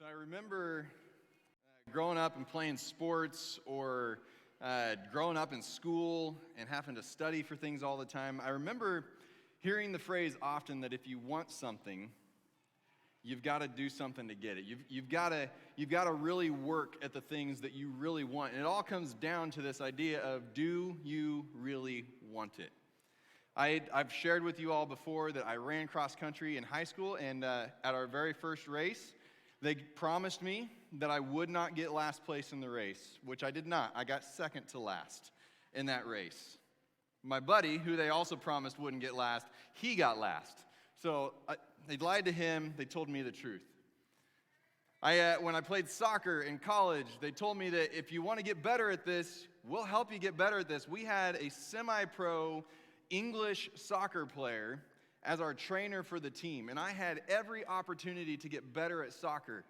I remember growing up and playing sports or growing up in school and having to study for things all the time. I remember hearing the phrase often that if you want something, you've got to do something to get it. You've got to really work at the things that you really want. And it all comes down to this idea of, do you really want it? I've shared with you all before that I ran cross country in high school, and at our very first race, they promised me that I would not get last place in the race, which I did not. I got second to last in that race. My buddy, who they also promised wouldn't get last, he got last. So they lied to him. They told me the truth. When I played soccer in college, they told me that if you want to get better at this, we'll help you get better at this. We had a semi-pro English soccer player as our trainer for the team, and I had every opportunity to get better at soccer,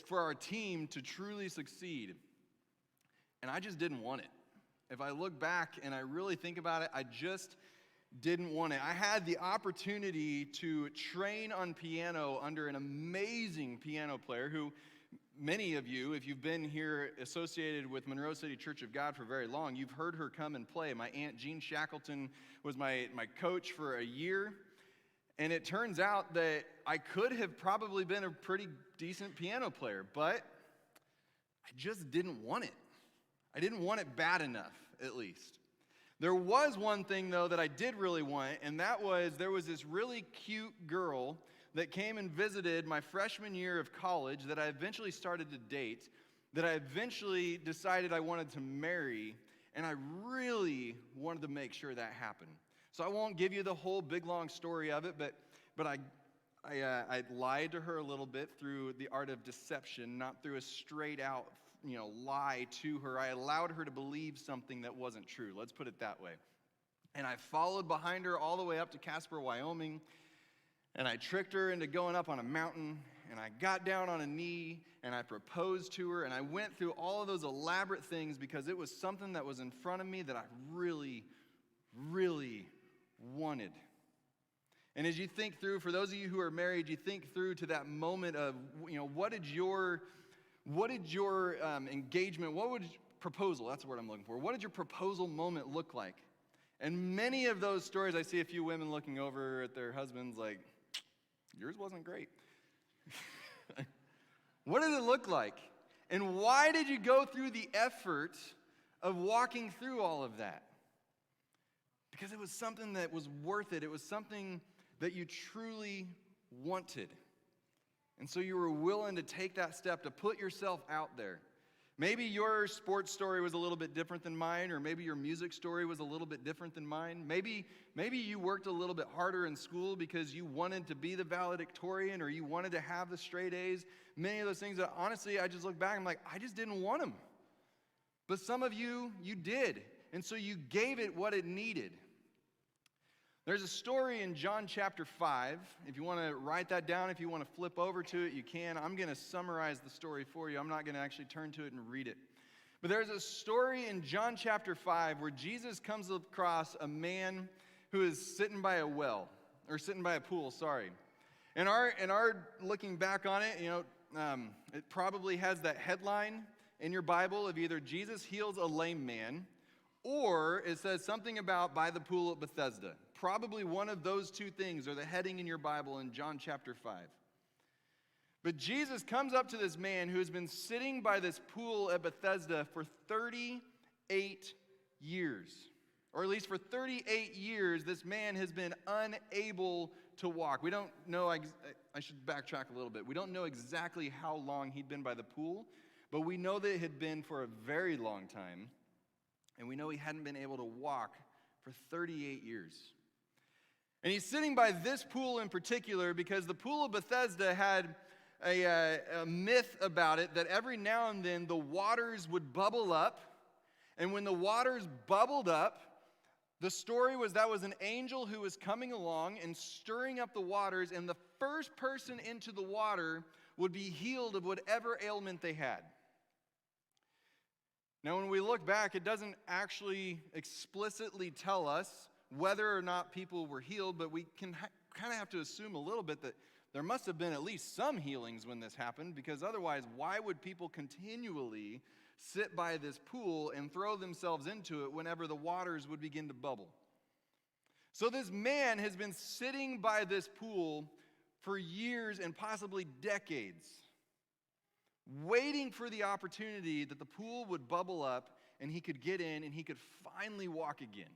for our team to truly succeed, and I just didn't want it. If I look back and I really think about it, I just didn't want it. I had the opportunity to train on piano under an amazing piano player who, many of you, if you've been here associated with Monroe City Church of God for very long, you've heard her come and play. My Aunt Jean Shackleton was my coach for a year. And it turns out that I could have probably been a pretty decent piano player, but I just didn't want it. I didn't want it bad enough, at least. There was one thing, though, that I did really want, and that was there was this really cute girl that came and visited my freshman year of college that I eventually started to date, that I eventually decided I wanted to marry, and I really wanted to make sure that happened. So I won't give you the whole big, long story of it, but I lied to her a little bit through the art of deception, not through a straight-out lie to her. I allowed her to believe something that wasn't true. Let's put it that way. And I followed behind her all the way up to Casper, Wyoming, and I tricked her into going up on a mountain, and I got down on a knee, and I proposed to her, and I went through all of those elaborate things because it was something that was in front of me that I really, really wanted. And as you think through, for those of you who are married, you think through to that moment of, what did your engagement, proposal, that's the word I'm looking for. What did your proposal moment look like? And many of those stories, I see a few women looking over at their husbands like, yours wasn't great. What did it look like? And why did you go through the effort of walking through all of that? Because it was something that was worth it. It was something that you truly wanted. And so you were willing to take that step to put yourself out there. Maybe your sports story was a little bit different than mine, or maybe your music story was a little bit different than mine. Maybe you worked a little bit harder in school because you wanted to be the valedictorian, or you wanted to have the straight A's. Many of those things that, honestly, I just look back and I'm like, I just didn't want them. But some of you did, and so you gave it what it needed. There's a story in John chapter 5. If you want to write that down, if you want to flip over to it, you can. I'm going to summarize the story for you. I'm not going to actually turn to it and read it. But there's a story in John chapter 5 where Jesus comes across a man who is sitting by a well, or sitting by a pool, sorry. And our looking back on it, it probably has that headline in your Bible of either Jesus heals a lame man, or it says something about by the pool at Bethesda. Probably one of those two things are the heading in your Bible in John chapter 5. But Jesus comes up to this man who has been sitting by this pool at Bethesda for 38 years. Or at least for 38 years, this man has been unable to walk. We don't know, I should backtrack a little bit. We don't know exactly how long he'd been by the pool, but we know that it had been for a very long time. And we know he hadn't been able to walk for 38 years. And he's sitting by this pool in particular because the pool of Bethesda had a myth about it that every now and then the waters would bubble up. And when the waters bubbled up, the story was that was an angel who was coming along and stirring up the waters, and the first person into the water would be healed of whatever ailment they had. Now, when we look back, it doesn't actually explicitly tell us whether or not people were healed, but we can kind of have to assume a little bit that there must have been at least some healings when this happened, because otherwise, why would people continually sit by this pool and throw themselves into it whenever the waters would begin to bubble? So this man has been sitting by this pool for years and possibly decades, waiting for the opportunity that the pool would bubble up and he could get in and he could finally walk again.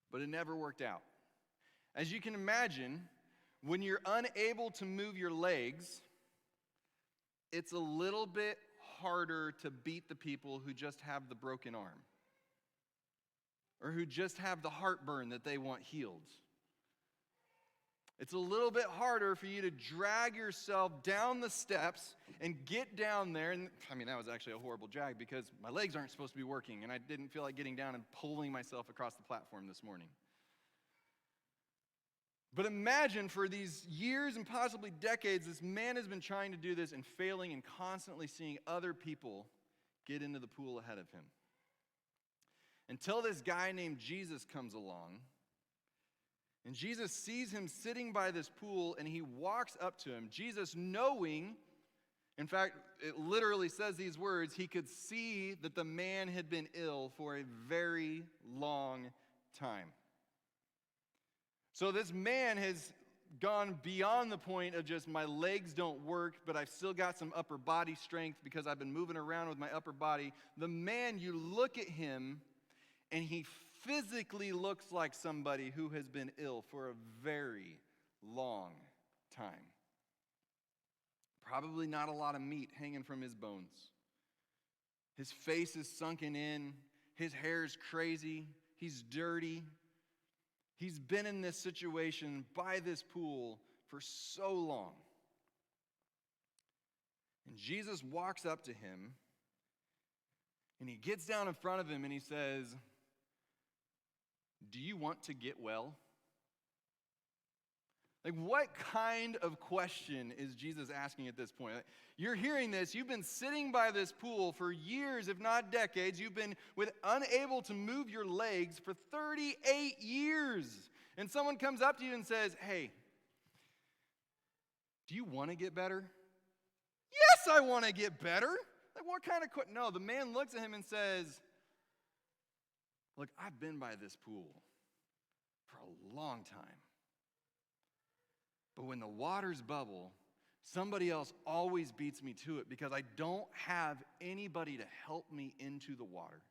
But it never worked out. As you can imagine, when you're unable to move your legs, it's a little bit harder to beat the people who just have the broken arm, or who just have the heartburn that they want healed. It's a little bit harder for you to drag yourself down the steps and get down there. And that was actually a horrible drag because my legs aren't supposed to be working, and I didn't feel like getting down and pulling myself across the platform this morning. But imagine, for these years and possibly decades, this man has been trying to do this and failing and constantly seeing other people get into the pool ahead of him. Until this guy named Jesus comes along, and Jesus sees him sitting by this pool, and he walks up to him. Jesus, knowing, in fact, it literally says these words, he could see that the man had been ill for a very long time. So this man has gone beyond the point of just my legs don't work, but I've still got some upper body strength because I've been moving around with my upper body. The man, you look at him, and he physically looks like somebody who has been ill for a very long time. Probably not a lot of meat hanging from his bones. His face is sunken in. His hair is crazy. He's dirty. He's been in this situation by this pool for so long. And Jesus walks up to him, and he gets down in front of him, and he says, "Do you want to get well?" Like, what kind of question is Jesus asking at this point? You're hearing this. You've been sitting by this pool for years, if not decades. You've been unable to move your legs for 38 years. And someone comes up to you and says, "Hey, do you want to get better?" "Yes, I want to get better." Like, what kind of question? No, the man looks at him and says, "Look, I've been by this pool for a long time. But when the waters bubble, somebody else always beats me to it because I don't have anybody to help me into the water.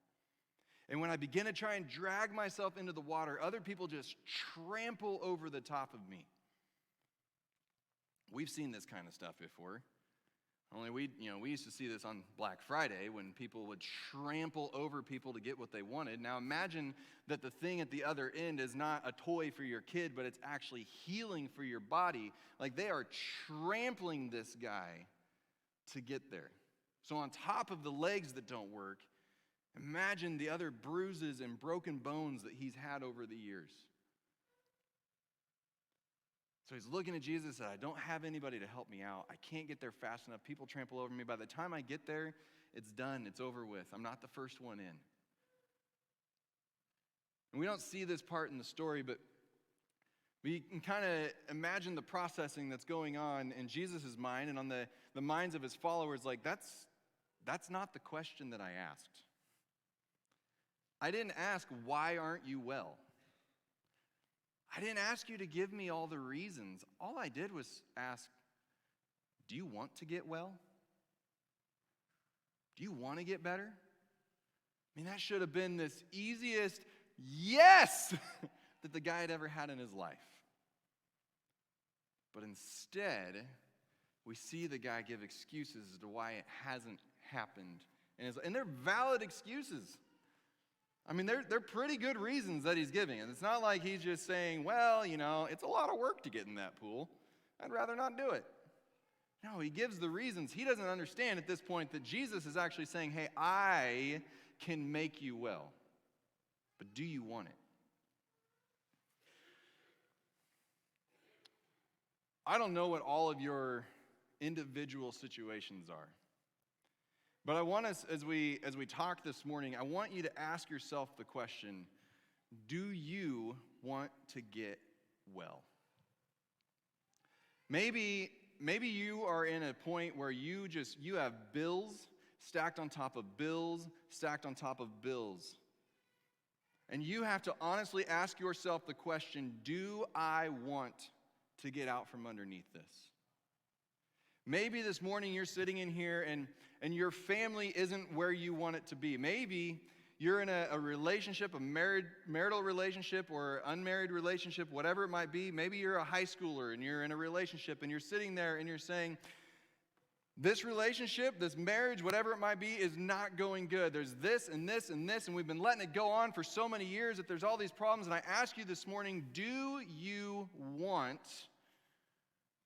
And when I begin to try and drag myself into the water, other people just trample over the top of me." We've seen this kind of stuff before. Only we used to see this on Black Friday when people would trample over people to get what they wanted. Now imagine that the thing at the other end is not a toy for your kid, but it's actually healing for your body. Like, they are trampling this guy to get there. So on top of the legs that don't work, imagine the other bruises and broken bones that he's had over the years. So he's looking at Jesus and said, "I don't have anybody to help me out. I can't get there fast enough. People trample over me. By the time I get there, it's done. It's over with. I'm not the first one in." And we don't see this part in the story, but we can kind of imagine the processing that's going on in Jesus' mind and on the minds of his followers. Like, that's not the question that I asked. I didn't ask, "Why aren't you well?" I didn't ask you to give me all the reasons. All I did was ask, "Do you want to get well? Do you want to get better?" That should have been this easiest yes that the guy had ever had in his life. But instead, we see the guy give excuses as to why it hasn't happened. And they're valid excuses. They're pretty good reasons that he's giving. And it's not like he's just saying, "Well, it's a lot of work to get in that pool. I'd rather not do it." No, he gives the reasons. He doesn't understand at this point that Jesus is actually saying, "Hey, I can make you well. But do you want it?" I don't know what all of your individual situations are. But I want us, as we talk this morning, I want you to ask yourself the question, do you want to get well? Maybe you are in a point where you have bills stacked on top of bills, stacked on top of bills. And you have to honestly ask yourself the question, do I want to get out from underneath this? Maybe this morning you're sitting in here and your family isn't where you want it to be. Maybe you're in a relationship, a marital relationship or unmarried relationship, whatever it might be. Maybe you're a high schooler and you're in a relationship and you're sitting there and you're saying, this relationship, this marriage, whatever it might be, is not going good. There's this and this and this, and we've been letting it go on for so many years that there's all these problems. And I ask you this morning, do you want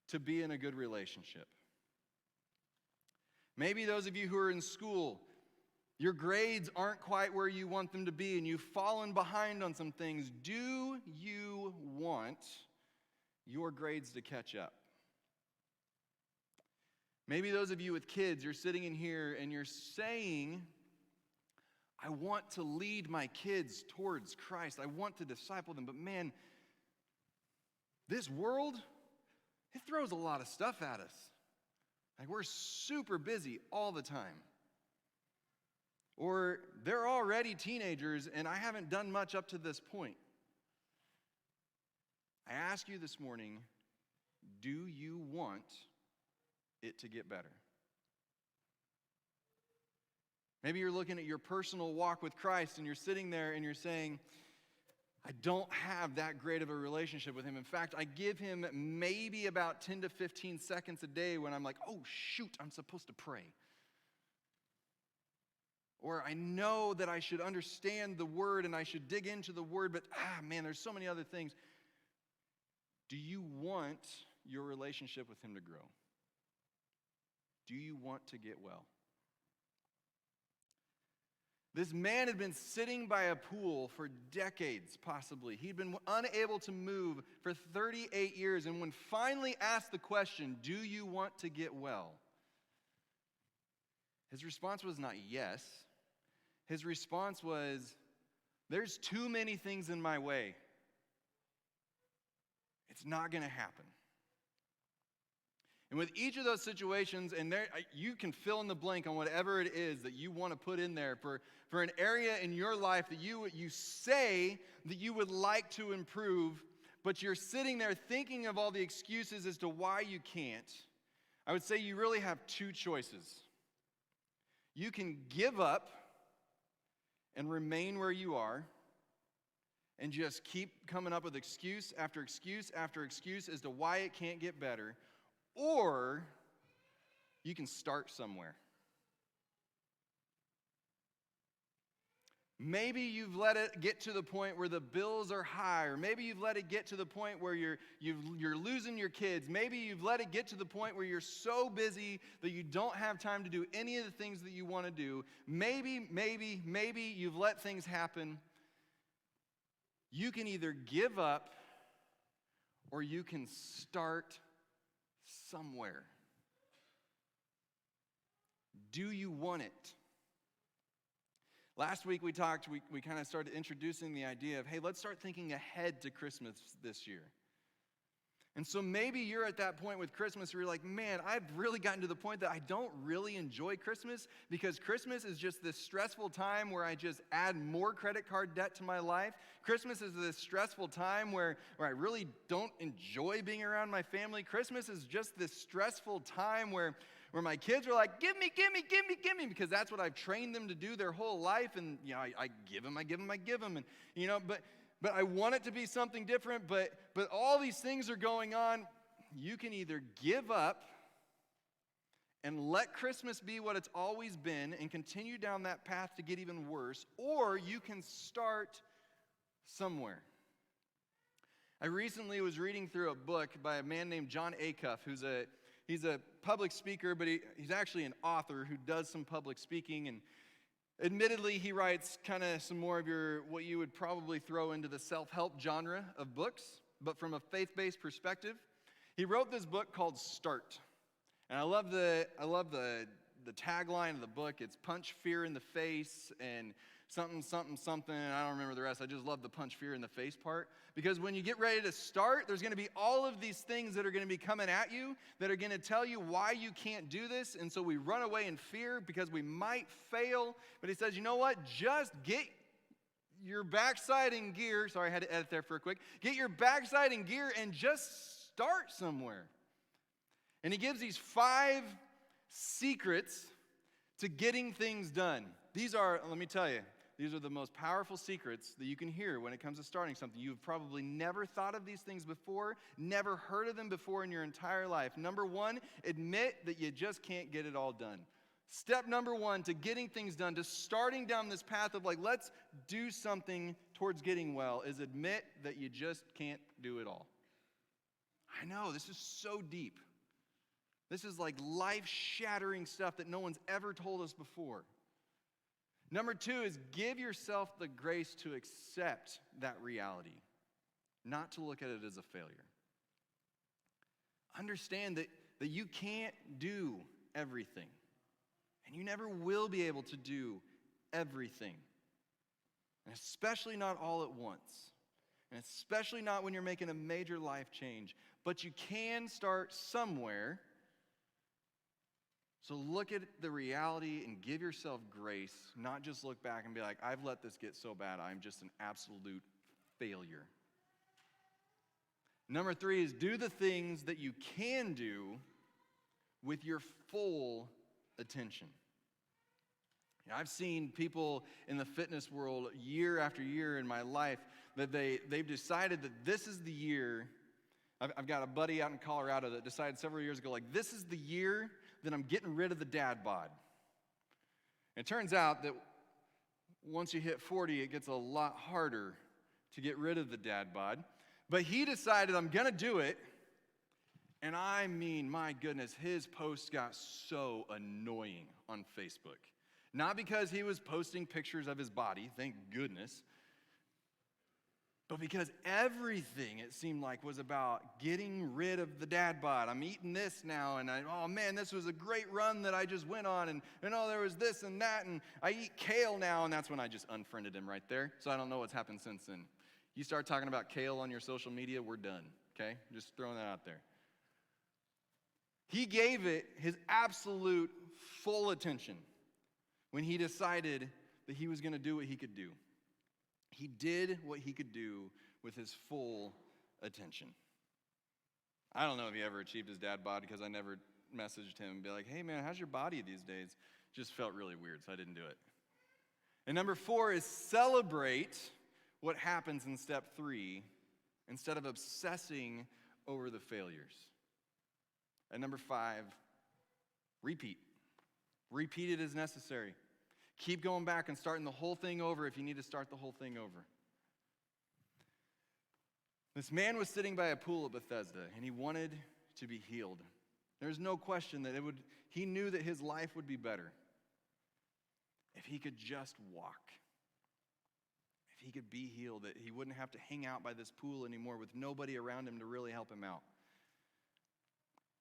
to be in a good relationship? Maybe those of you who are in school, your grades aren't quite where you want them to be, and you've fallen behind on some things. Do you want your grades to catch up? Maybe those of you with kids, you're sitting in here and you're saying, I want to lead my kids towards Christ. I want to disciple them. But man, this world, it throws a lot of stuff at us. Like we're super busy all the time. Or they're already teenagers and I haven't done much up to this point. I ask you this morning, do you want it to get better? Maybe you're looking at your personal walk with Christ and you're sitting there and you're saying, I don't have that great of a relationship with him. In fact, I give him maybe about 10 to 15 seconds a day when I'm like, oh shoot, I'm supposed to pray. Or I know that I should understand the word and I should dig into the word, but man, there's so many other things. Do you want your relationship with him to grow? Do you want to get well? This man had been sitting by a pool for decades, possibly. He'd been unable to move for 38 years, and when finally asked the question, do you want to get well? His response was not yes. His response was, there's too many things in my way. It's not going to happen. And with each of those situations, and there you can fill in the blank on whatever it is that you want to put in there for an area in your life that you say that you would like to improve, but you're sitting there thinking of all the excuses as to why you can't. I would say you really have two choices. You can give up and remain where you are and just keep coming up with excuse after excuse after excuse as to why it can't get better. Or you can start somewhere. Maybe you've let it get to the point where the bills are high, or maybe you've let it get to the point where you're losing your kids. Maybe you've let it get to the point where you're so busy that you don't have time to do any of the things that you want to do. Maybe you've let things happen. You can either give up or you can start somewhere. Do you want it? Last week we kind of started introducing the idea of, hey, let's start thinking ahead to Christmas this year. And so maybe you're at that point with Christmas where you're like, man, I've really gotten to the point that I don't really enjoy Christmas because Christmas is just this stressful time where I just add more credit card debt to my life. Christmas is this stressful time where I really don't enjoy being around my family. Christmas is just this stressful time where my kids are like, give me, because that's what I've trained them to do their whole life. And, I give them. And, but I want it to be something different, but all these things are going on. You can either give up and let Christmas be what it's always been and continue down that path to get even worse, or you can start somewhere. I recently was reading through a book by a man named Jon Acuff, he's a public speaker, but he's actually an author who does some public speaking, and admittedly, he writes kind of some more of what you would probably throw into the self-help genre of books, but from a faith-based perspective. He wrote this book called Start. And I love the tagline of the book. It's punch fear in the face and something, something, something, and I don't remember the rest. I just love the punch fear in the face part. Because when you get ready to start, there's going to be all of these things that are going to be coming at you that are going to tell you why you can't do this. And so we run away in fear because we might fail. But he says, you know what? Just get your backside in gear. Sorry, I had to edit there for a quick. Get your backside in gear and just start somewhere. And he gives these 5 secrets to getting things done. These are, let me tell you, these are the most powerful secrets that you can hear when it comes to starting something. You've probably never thought of these things before, never heard of them before in your entire life. Number 1, admit that you just can't get it all done. Step number 1 to getting things done, to starting down this path of like, let's do something towards getting well, is admit that you just can't do it all. I know, this is so deep. This is like life-shattering stuff that no one's ever told us before. Number 2 is give yourself the grace to accept that reality, not to look at it as a failure. Understand that you can't do everything, and you never will be able to do everything, and especially not all at once, and especially not when you're making a major life change, but you can start somewhere. So look at the reality and give yourself grace, not just look back and be like, I've let this get so bad, I'm just an absolute failure. Number 3 is do the things that you can do with your full attention. I've seen people in the fitness world year after year in my life that they've decided that this is the year. I've got a buddy out in Colorado that decided several years ago, like, this is the year that I'm getting rid of the dad bod. It turns out that once you hit 40, it gets a lot harder to get rid of the dad bod. But he decided, I'm going to do it. And I mean, my goodness, his posts got so annoying on Facebook. Not because he was posting pictures of his body, thank goodness, but because everything, it seemed like, was about getting rid of the dad bod. I'm eating this now, and oh man, this was a great run that I just went on, and oh, there was this and that, and I eat kale now, and that's when I just unfriended him right there. So I don't know what's happened since then. You start talking about kale on your social media, we're done, okay? Just throwing that out there. He gave it his absolute full attention when he decided that he was going to do what he could do. He did what he could do with his full attention. I don't know if he ever achieved his dad bod because I never messaged him and be like, hey man, how's your body these days? Just felt really weird, so I didn't do it. And number 4 is celebrate what happens in step 3 instead of obsessing over the failures. And number 5, repeat. Repeat it as necessary. Keep going back and starting the whole thing over if you need to start the whole thing over. This man was sitting by a pool at Bethesda, and he wanted to be healed. There's no question that he knew that his life would be better if he could just walk. If he could be healed, that he wouldn't have to hang out by this pool anymore with nobody around him to really help him out.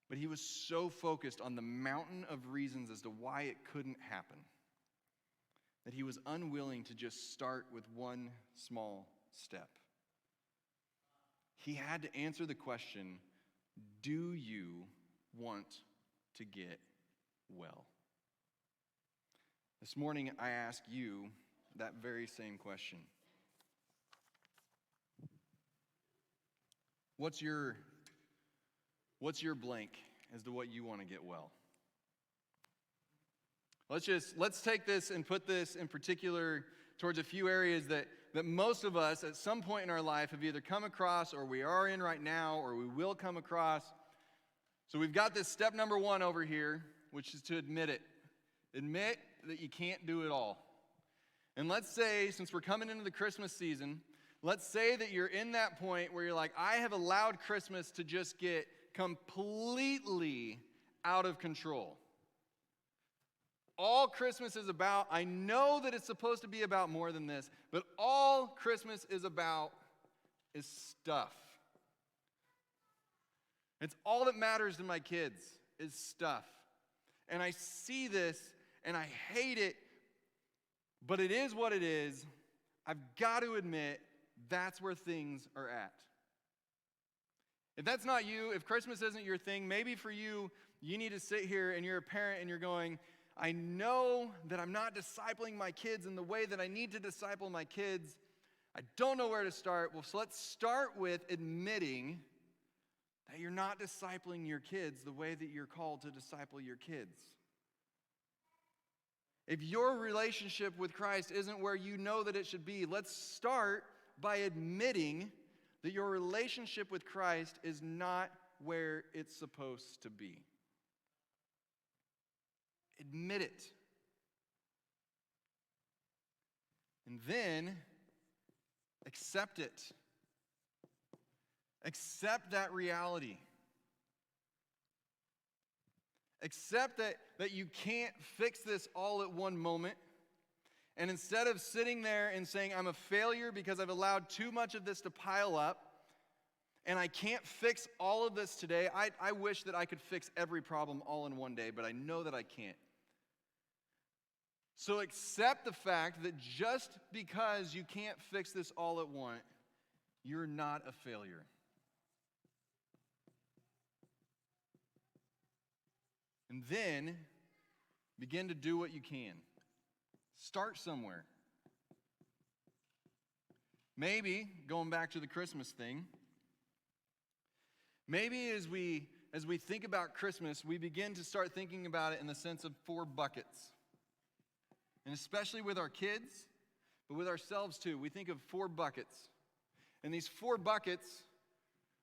But he was so focused on the mountain of reasons as to why it couldn't happen that he was unwilling to just start with one small step. He had to answer the question, do you want to get well? This morning, I ask you that very same question. What's your blank as to what you want to get well? Let's take this and put this in particular towards a few areas that most of us at some point in our life have either come across or we are in right now or we will come across. So we've got this step number 1 over here, which is to admit it. Admit that you can't do it all. And let's say, since we're coming into the Christmas season, let's say that you're in that point where you're like, I have allowed Christmas to just get completely out of control. All Christmas is about, I know that it's supposed to be about more than this, but all Christmas is about is stuff. It's all that matters to my kids is stuff. And I see this and I hate it, But it is what it is. I've got to admit, that's where things are at. If that's not you, if Christmas isn't your thing, maybe for you, you need to sit here and you're a parent and you're going, I know that I'm not discipling my kids in the way that I need to disciple my kids. I don't know where to start. Well, so let's start with admitting that you're not discipling your kids the way that you're called to disciple your kids. If your relationship with Christ isn't where you know that it should be, let's start by admitting that your relationship with Christ is not where it's supposed to be. Admit it. And then accept it. Accept that reality. Accept that you can't fix this all at one moment. And instead of sitting there and saying, I'm a failure because I've allowed too much of this to pile up, and I can't fix all of this today, I wish that I could fix every problem all in one day, but I know that I can't. So accept the fact that just because you can't fix this all at once, you're not a failure. And then begin to do what you can. Start somewhere. Maybe, going back to the Christmas thing, maybe as we think about Christmas, we begin to start thinking about it in the sense of 4 buckets. And especially with our kids, but with ourselves too. We think of 4 buckets. And these 4 buckets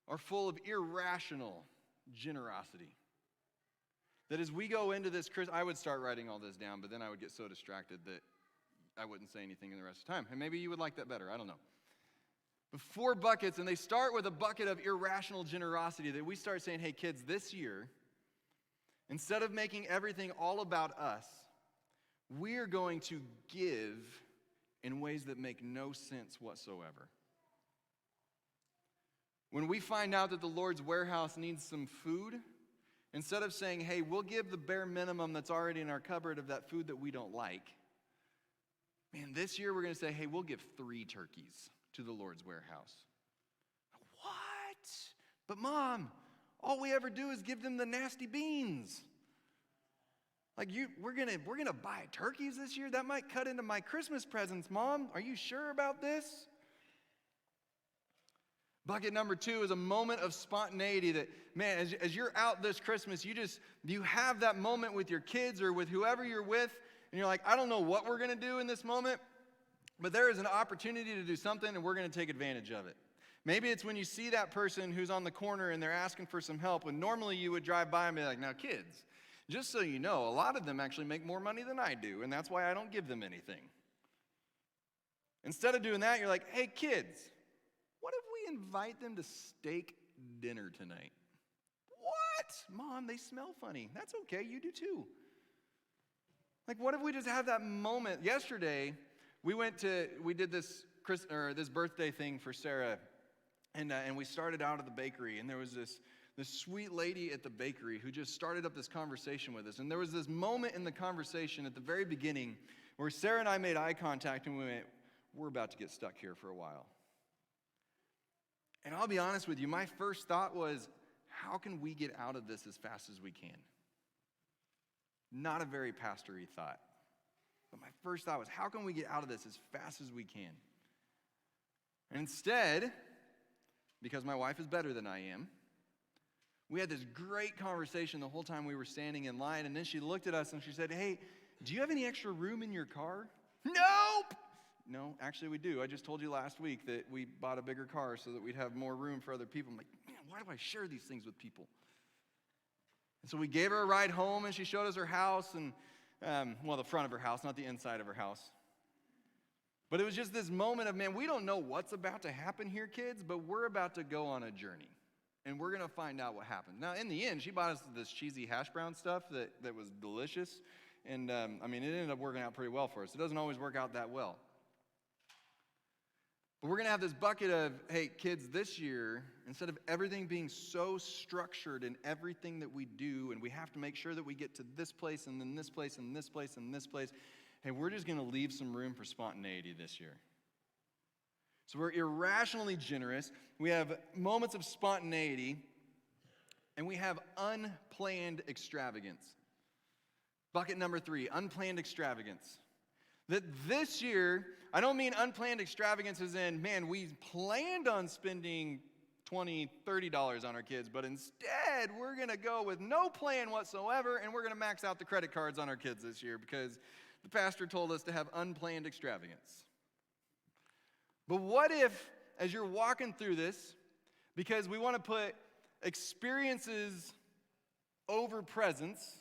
are full of irrational generosity. That as we go into this I would start writing all this down, but then I would get so distracted that I wouldn't say anything in the rest of the time. And maybe you would like that better, I don't know. But 4 buckets, and they start with a bucket of irrational generosity that we start saying, hey kids, this year, instead of making everything all about us, we're going to give in ways that make no sense whatsoever. When we find out that the Lord's warehouse needs some food, instead of saying, hey, we'll give the bare minimum that's already in our cupboard of that food that we don't like, man, this year we're going to say, hey, we'll give 3 turkeys to the Lord's warehouse. What? But Mom, all we ever do is give them the nasty beans. Like we're gonna buy turkeys this year? That might cut into my Christmas presents, Mom. Are you sure about this? Bucket number 2 is a moment of spontaneity that, man, as you're out this Christmas, you have that moment with your kids or with whoever you're with, and you're like, I don't know what we're going to do in this moment, but there is an opportunity to do something, and we're going to take advantage of it. Maybe it's when you see that person who's on the corner and they're asking for some help, when normally you would drive by and be like, now kids, just so you know, a lot of them actually make more money than I do, and that's why I don't give them anything. Instead of doing that, you're like, hey kids, what if we invite them to steak dinner tonight? What? Mom, they smell funny. That's okay, you do too. Like, what if we just have that moment? Yesterday, we did this birthday thing for Sarah, and we started out at the bakery, and there was this sweet lady at the bakery who just started up this conversation with us. And there was this moment in the conversation at the very beginning where Sarah and I made eye contact, and we went, we're about to get stuck here for a while. And I'll be honest with you, my first thought was, how can we get out of this as fast as we can? Not a very pastory thought. But my first thought was, how can we get out of this as fast as we can? And instead, because my wife is better than I am, we had this great conversation the whole time we were standing in line, and then she looked at us and she said, hey, do you have any extra room in your car? Nope! No, actually we do. I just told you last week that we bought a bigger car so that we'd have more room for other people. I'm like, man, why do I share these things with people? And so we gave her a ride home, and she showed us her house, and the front of her house, not the inside of her house. But it was just this moment of, man, we don't know what's about to happen here, kids, but we're about to go on a journey. And we're going to find out what happens. Now, in the end, she bought us this cheesy hash brown stuff that was delicious. And, it ended up working out pretty well for us. It doesn't always work out that well. But we're going to have this bucket of, hey, kids, this year, instead of everything being so structured in everything that we do, and we have to make sure that we get to this place, and then this place, and this place, and this place, hey, we're just going to leave some room for spontaneity this year. So we're irrationally generous. We have moments of spontaneity, and we have unplanned extravagance. Bucket number 3, unplanned extravagance. That this year, I don't mean unplanned extravagance as in, man, we planned on spending $20, $30 on our kids, but instead we're going to go with no plan whatsoever, and we're going to max out the credit cards on our kids this year because the pastor told us to have unplanned extravagance. But what if, as you're walking through this, because we want to put experiences over presents,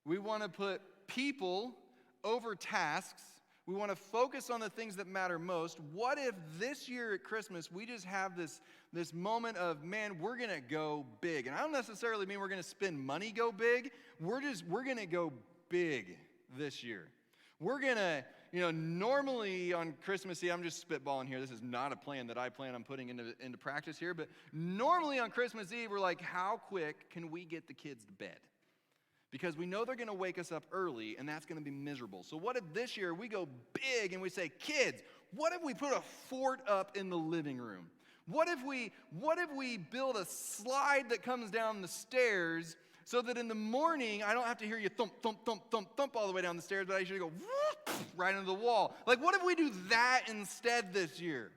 we want to put people over tasks, we want to focus on the things that matter most. What if this year at Christmas we just have this moment of, man, we're going to go big. And I don't necessarily mean we're going to spend money go big. We're going to go big this year. We're going to, normally on Christmas Eve, I'm just spitballing here. This is not a plan that I plan on putting into practice here. But normally on Christmas Eve, we're like, how quick can we get the kids to bed? Because we know they're going to wake us up early, and that's going to be miserable. So what if this year we go big and we say, kids, what if we put a fort up in the living room? What if we build a slide that comes down the stairs so that in the morning I don't have to hear you thump, thump, thump, thump, thump all the way down the stairs, but I usually go whoop, right into the wall? Like, what if we do that instead this year?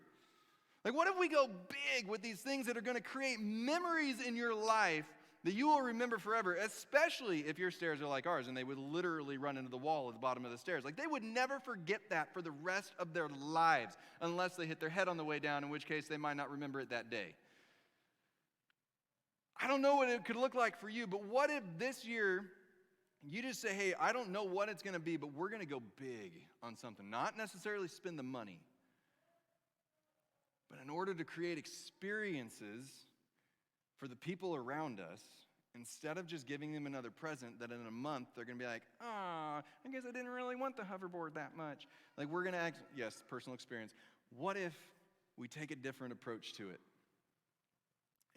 Like, what if we go big with these things that are going to create memories in your life that you will remember forever, especially if your stairs are like ours and they would literally run into the wall at the bottom of the stairs. Like, they would never forget that for the rest of their lives unless they hit their head on the way down, in which case they might not remember it that day. I don't know what it could look like for you, but what if this year you just say, hey, I don't know what it's going to be, but we're going to go big on something. Not necessarily spend the money, but in order to create experiences for the people around us, instead of just giving them another present that in a month they're going to be like, I guess I didn't really want the hoverboard that much. Like, we're going to act, yes, personal experience. What if we take a different approach to it?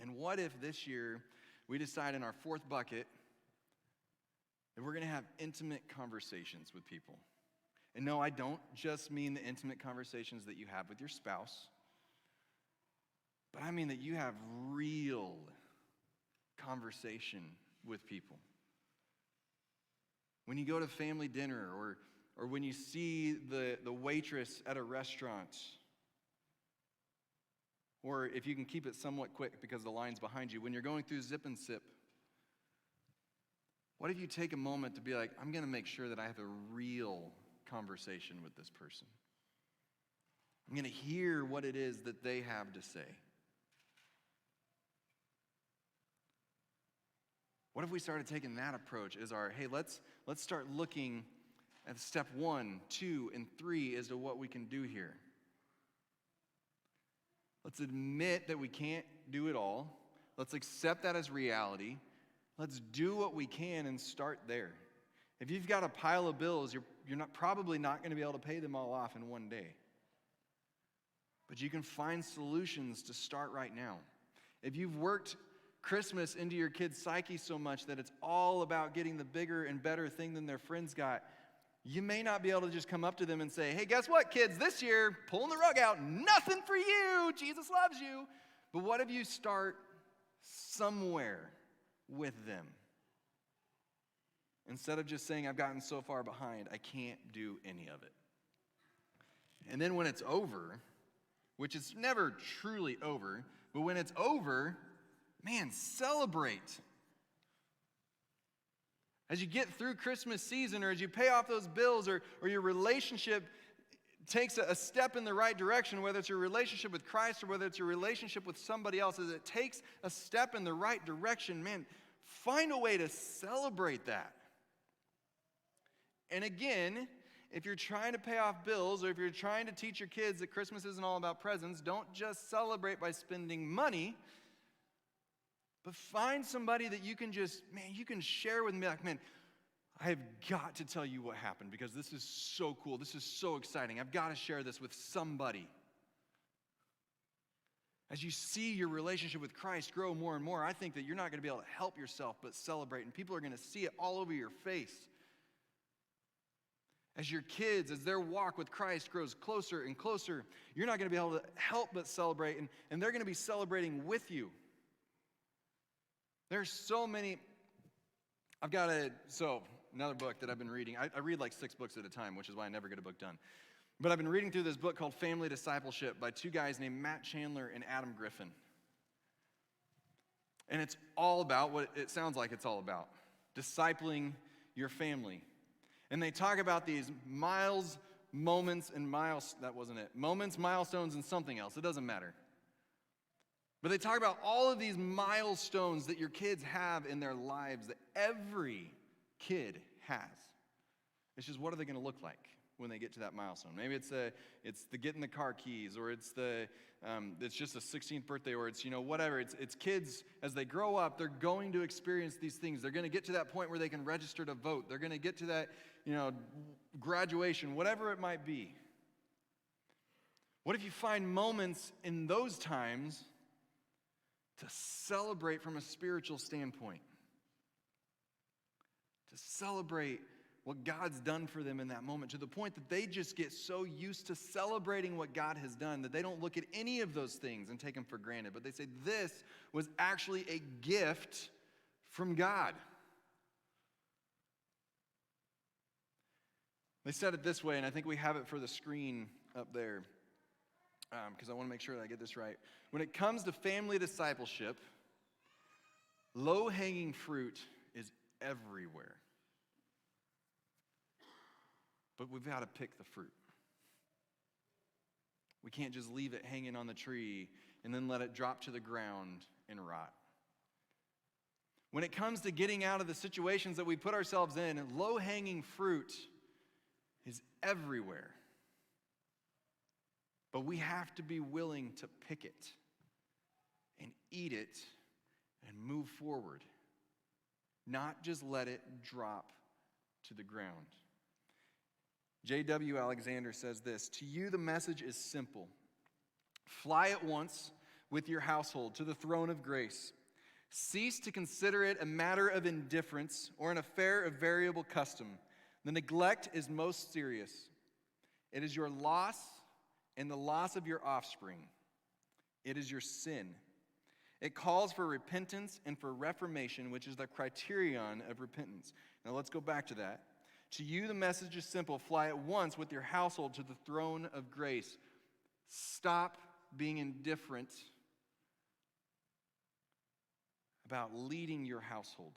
And what if this year we decide in our 4th bucket that we're going to have intimate conversations with people? And no, I don't just mean the intimate conversations that you have with your spouse, but I mean that you have real conversation with people. When you go to family dinner or when you see the waitress at a restaurant, or if you can keep it somewhat quick because the line's behind you, when you're going through Zip and Sip, what if you take a moment to be like, I'm going to make sure that I have a real conversation with this person. I'm going to hear what it is that they have to say. What if we started taking that approach as our, hey, let's start looking at step 1, 2, and 3 as to what we can do here. Let's admit that we can't do it all. Let's accept that as reality. Let's do what we can and start there. If you've got a pile of bills, you're probably not going to be able to pay them all off in one day. But you can find solutions to start right now. If you've worked Christmas into your kid's psyche so much that it's all about getting the bigger and better thing than their friends got, you may not be able to just come up to them and say, hey, guess what, kids, this year, pulling the rug out, nothing for you, Jesus loves you. But what if you start somewhere with them? Instead of just saying, I've gotten so far behind, I can't do any of it. And then when it's over, which is never truly over, but when it's over, man, celebrate. As you get through Christmas season, or as you pay off those bills, or your relationship takes a step in the right direction, whether it's your relationship with Christ or whether it's your relationship with somebody else, as it takes a step in the right direction, man, find a way to celebrate that. And again, if you're trying to pay off bills, or if you're trying to teach your kids that Christmas isn't all about presents, don't just celebrate by spending money, but find somebody that you can you can share with me, like, man, I have got to tell you what happened because this is so cool. This is so exciting. I've got to share this with somebody. As you see your relationship with Christ grow more and more, I think that you're not going to be able to help yourself but celebrate, and people are going to see it all over your face. As your kids, as their walk with Christ grows closer and closer, you're not going to be able to help but celebrate, and they're going to be celebrating with you. There's so many. Another book that I've been reading. I read like 6 books at a time, which is why I never get a book done. But I've been reading through this book called Family Discipleship by 2 guys named Matt Chandler and Adam Griffin. And it's all about what it sounds like it's all about, discipling your family. And they talk about these moments, milestones, and something else. It doesn't matter. But they talk about all of these milestones that your kids have in their lives that every kid has. It's just, what are they going to look like when they get to that milestone? Maybe it's the getting the car keys, or it's just a 16th birthday, or it's whatever. It's kids as they grow up, they're going to experience these things. They're going to get to that point where they can register to vote. They're going to get to that graduation, whatever it might be. What if you find moments in those times to celebrate from a spiritual standpoint? To celebrate what God's done for them in that moment, to the point that they just get so used to celebrating what God has done that they don't look at any of those things and take them for granted. But they say, this was actually a gift from God. They said it this way, and I think we have it for the screen up there, because I want to make sure that I get this right. When it comes to family discipleship, low-hanging fruit is everywhere. But we've got to pick the fruit. We can't just leave it hanging on the tree and then let it drop to the ground and rot. When it comes to getting out of the situations that we put ourselves in, low-hanging fruit is everywhere. But we have to be willing to pick it and eat it and move forward, not just let it drop to the ground. J.W. Alexander says this: "To you the message is simple. Fly at once with your household to the throne of grace. Cease to consider it a matter of indifference or an affair of variable custom. The neglect is most serious. It is your loss and the loss of your offspring. It is your sin. It calls for repentance and for reformation, which is the criterion of repentance." Now let's go back to that. To you the message is simple. Fly at once with your household to the throne of grace. Stop being indifferent about leading your household.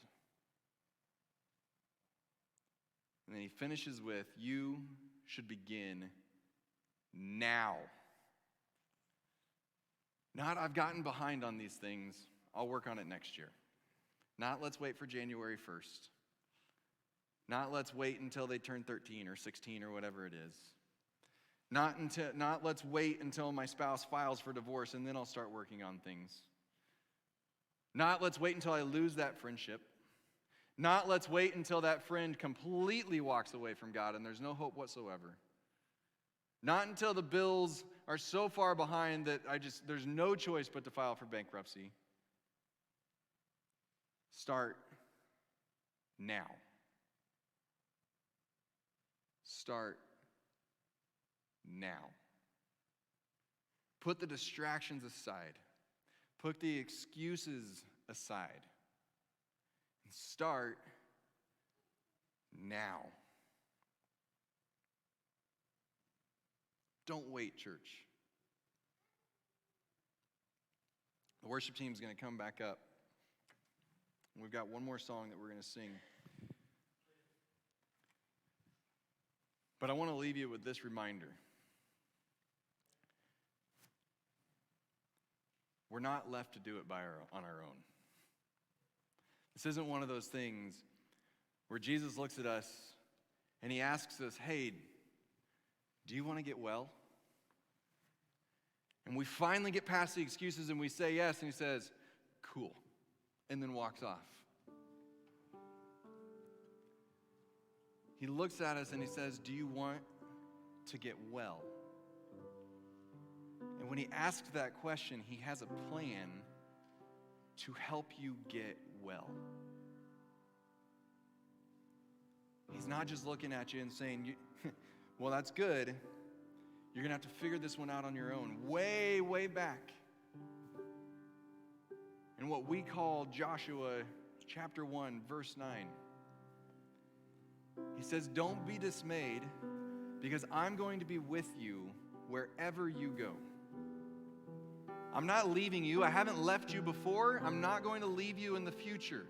And then he finishes with, you should begin now. Not, I've gotten behind on these things, I'll work on it next year. Not, let's wait for January 1st. Not, let's wait until they turn 13 or 16 or whatever it is. Not, let's wait until my spouse files for divorce and then I'll start working on things. Not, let's wait until I lose that friendship. Not, let's wait until that friend completely walks away from God and there's no hope whatsoever. Not until the bills are so far behind that there's no choice but to file for bankruptcy. Start now. Start now. Put the distractions aside. Put the excuses aside. And start now. Don't wait, church. The worship team is going to come back up. We've got one more song that we're going to sing. But I want to leave you with this reminder. We're not left to do it on our own. This isn't one of those things where Jesus looks at us and he asks us, hey, do you want to get well? And we finally get past the excuses and we say yes, and he says, cool, and then walks off. He looks at us and he says, do you want to get well? And when he asks that question, he has a plan to help you get well. He's He's not just looking at you and saying, well, that's good. You're going to have to figure this one out on your own. Way, way back in what we call Joshua chapter 1, verse 9. He says, don't be dismayed, because I'm going to be with you wherever you go. I'm not leaving you. I haven't left you before. I'm not going to leave you in the future.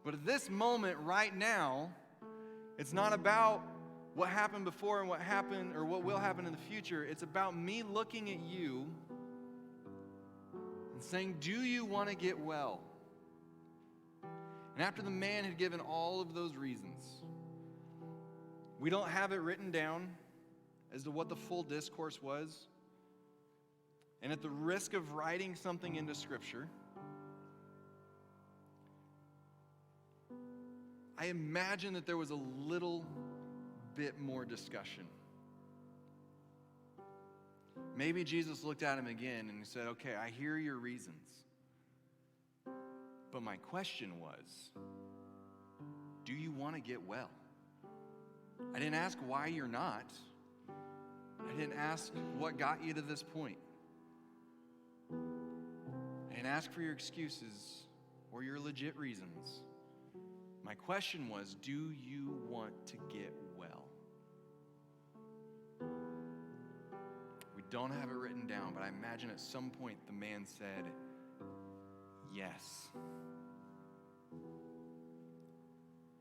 But at this moment right now, it's not about what happened before and what happened or what will happen in the future. It's about me looking at you and saying, do you want to get well? And after the man had given all of those reasons, we don't have it written down as to what the full discourse was. And at the risk of writing something into Scripture, I imagine that there was a little bit more discussion. Maybe Jesus looked at him again and he said, okay, I hear your reasons. But my question was, do you want to get well? I didn't ask why you're not. I didn't ask what got you to this point. I didn't ask for your excuses or your legit reasons. My question was, do you want to get well? We don't have it written down, but I imagine at some point the man said, yes.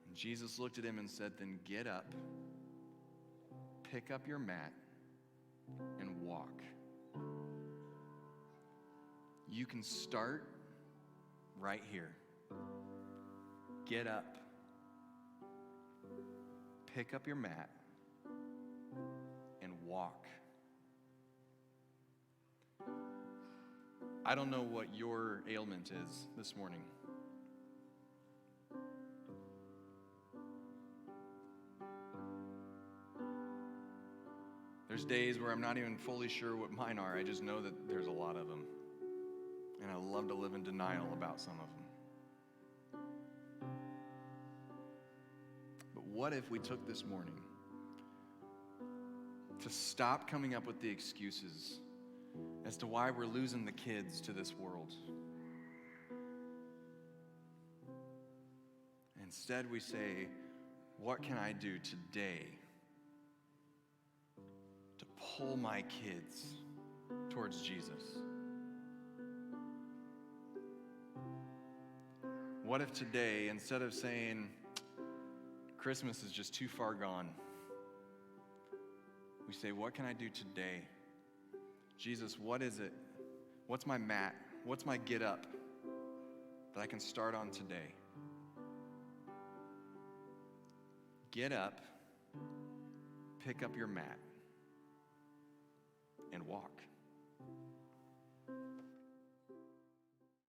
And Jesus looked at him and said, then get up, pick up your mat, and walk. You can start right here. Get up, pick up your mat, and walk. I don't know what your ailment is this morning. There's days where I'm not even fully sure what mine are. I just know that there's a lot of them. And I love to live in denial about some of them. But what if we took this morning to stop coming up with the excuses as to why we're losing the kids to this world? Instead, we say, what can I do today to pull my kids towards Jesus? What if today, instead of saying, Christmas is just too far gone, we say, what can I do today? Jesus, what is it? What's my mat? What's my get up that I can start on today? Get up, pick up your mat, and walk.